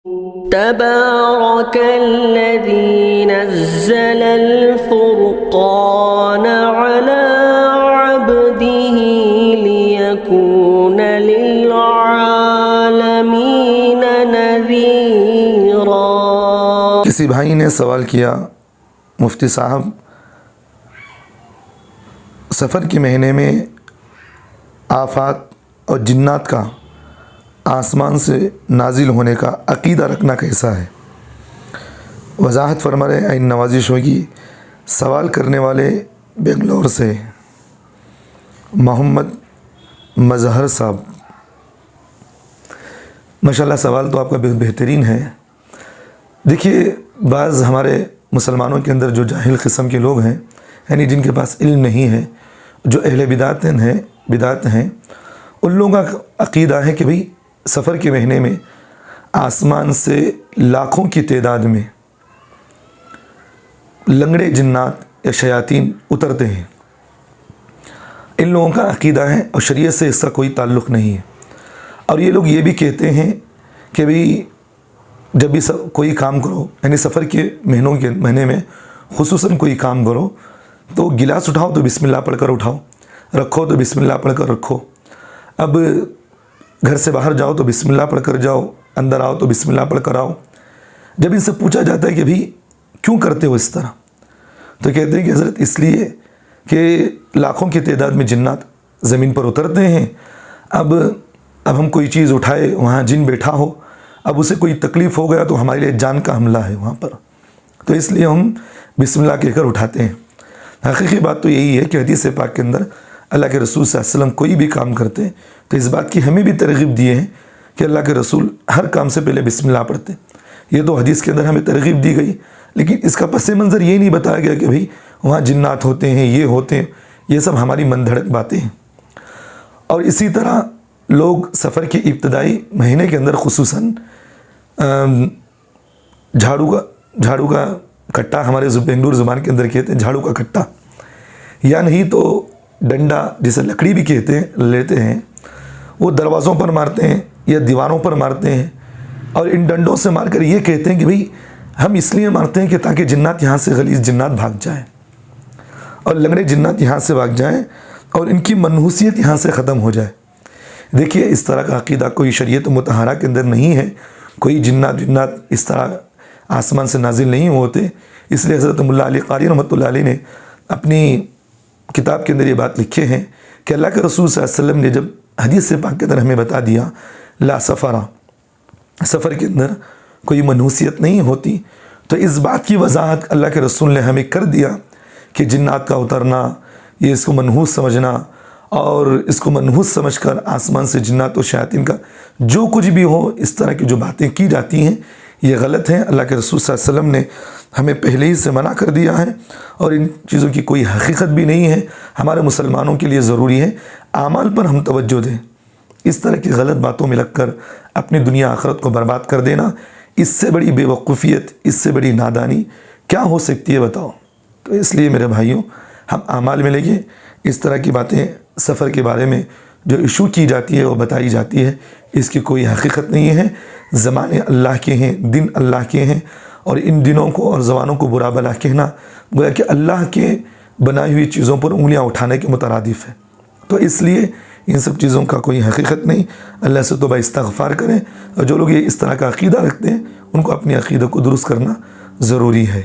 تبارك الذي نزل الفرقان على عبده ليكون للعالمين نذيرا۔ کسی بھائی نے سوال کیا، مفتی صاحب سفر کے مہینے میں آفات اور جنات کا آسمان سے نازل ہونے کا عقیدہ رکھنا کیسا ہے؟ وضاحت فرما رہے ہیں، نوازش ہوگی۔ سوال کرنے والے بنگلور سے محمد مظہر صاحب، ماشاءاللہ سوال تو آپ کا بہترین ہے۔ دیکھیے، بعض ہمارے مسلمانوں کے اندر جو جاہل قسم کے لوگ ہیں، یعنی جن کے پاس علم نہیں ہے، جو اہل بدعت ہیں، ان لوگوں کا عقیدہ ہے کہ بھئی سفر کے مہینے میں آسمان سے لاکھوں کی تعداد میں لنگڑے جنات یا شیاطین اترتے ہیں۔ ان لوگوں کا عقیدہ ہے اور شریعت سے اس کا کوئی تعلق نہیں ہے۔ اور یہ لوگ یہ بھی کہتے ہیں کہ بھئی جب بھی کوئی کام کرو، یعنی سفر کے مہینے میں خصوصاً کوئی کام کرو تو گلاس اٹھاؤ تو بسم اللہ پڑھ کر اٹھاؤ، رکھو تو بسم اللہ پڑھ کر رکھو۔ اب گھر سے باہر جاؤ تو بسم اللہ پڑھ کر جاؤ، اندر آؤ تو بسم اللہ پڑھ کر آؤ۔ جب ان سے پوچھا جاتا ہے کہ بھئی کیوں کرتے ہو اس طرح، تو کہتے ہیں کہ حضرت اس لیے کہ لاکھوں کی تعداد میں جنات زمین پر اترتے ہیں، اب ہم کوئی چیز اٹھائے، وہاں جن بیٹھا ہو، اب اسے کوئی تکلیف ہو گیا تو ہمارے لیے جان کا حملہ ہے وہاں پر، تو اس لیے ہم بسم اللہ کہہ کر اٹھاتے ہیں۔ حقیقی بات تو یہی ہے کہ حدیث پاک کے اندر اللہ کے رسول صلی اللہ علیہ وسلم کوئی بھی کام کرتے ہیں تو اس بات کی ہمیں بھی ترغیب دیے ہیں کہ اللہ کے رسول ہر کام سے پہلے بسم اللہ پڑھتے۔ یہ تو حدیث کے اندر ہمیں ترغیب دی گئی، لیکن اس کا پس منظر یہ نہیں بتایا گیا کہ بھئی وہاں جنات ہوتے ہیں، یہ ہوتے ہیں، یہ سب ہماری من دھڑک باتیں ہیں۔ اور اسی طرح لوگ سفر کے ابتدائی مہینے کے اندر خصوصاً جھاڑو کا کٹا، ہمارے بنگلور زبان کے اندر کہتے ہیں جھاڑو کا کٹا، یا نہیں تو ڈنڈا جسے لکڑی بھی کہتے ہیں، لیتے ہیں، وہ دروازوں پر مارتے ہیں یا دیواروں پر مارتے ہیں، اور ان ڈنڈوں سے مار کر یہ کہتے ہیں کہ بھئی ہم اس لیے مارتے ہیں کہ تاکہ جنات یہاں سے غلیظ جنات بھاگ جائیں اور لنگڑے جنات یہاں سے بھاگ جائیں اور ان کی منحوسیت یہاں سے ختم ہو جائے۔ دیکھیے، اس طرح کا عقیدہ کوئی شریعت مطہرہ کے اندر نہیں ہے، کوئی جنات اس طرح آسمان سے نازل نہیں ہوتے۔ اس لیے حضرت ملا علی قاری رحمۃ اللہ علیہ نے اپنی کتاب کے اندر یہ بات لکھے ہیں کہ اللہ کے رسول صلی اللہ علیہ وسلم نے جب حدیث پاک کے اندر ہمیں بتا دیا لا سفر کے اندر کوئی منحوسیت نہیں ہوتی، تو اس بات کی وضاحت اللہ کے رسول نے ہمیں کر دیا کہ جنات کا اترنا، یہ اس کو منحوس سمجھنا، اور اس کو منحوس سمجھ کر آسمان سے جنات و شیاطین کا جو کچھ بھی ہو، اس طرح کی جو باتیں کی جاتی ہیں یہ غلط ہیں۔ اللہ کے رسول صلی اللہ علیہ وسلم نے ہمیں پہلے ہی سے منع کر دیا ہے، اور ان چیزوں کی کوئی حقیقت بھی نہیں ہے۔ ہمارے مسلمانوں کے لیے ضروری ہے اعمال پر ہم توجہ دیں۔ اس طرح کی غلط باتوں میں لگ کر اپنی دنیا آخرت کو برباد کر دینا، اس سے بڑی بے وقوفیت، اس سے بڑی نادانی کیا ہو سکتی ہے بتاؤ؟ تو اس لیے میرے بھائیوں، ہم اعمال میں لگیں۔ اس طرح کی باتیں سفر کے بارے میں جو ایشو کی جاتی ہے وہ بتائی جاتی ہے، اس کی کوئی حقیقت نہیں ہے۔ زمانے اللہ کے ہیں، دن اللہ کے ہیں، اور ان دنوں کو اور زبانوں کو برا بلا کہنا گویا کہ اللہ کے بنائی ہوئی چیزوں پر انگلیاں اٹھانے کے مترادف ہے۔ تو اس لیے ان سب چیزوں کا کوئی حقیقت نہیں۔ اللہ سے توبہ استغفار کریں، اور جو لوگ یہ اس طرح کا عقیدہ رکھتے ہیں ان کو اپنی عقیدہ کو درست کرنا ضروری ہے۔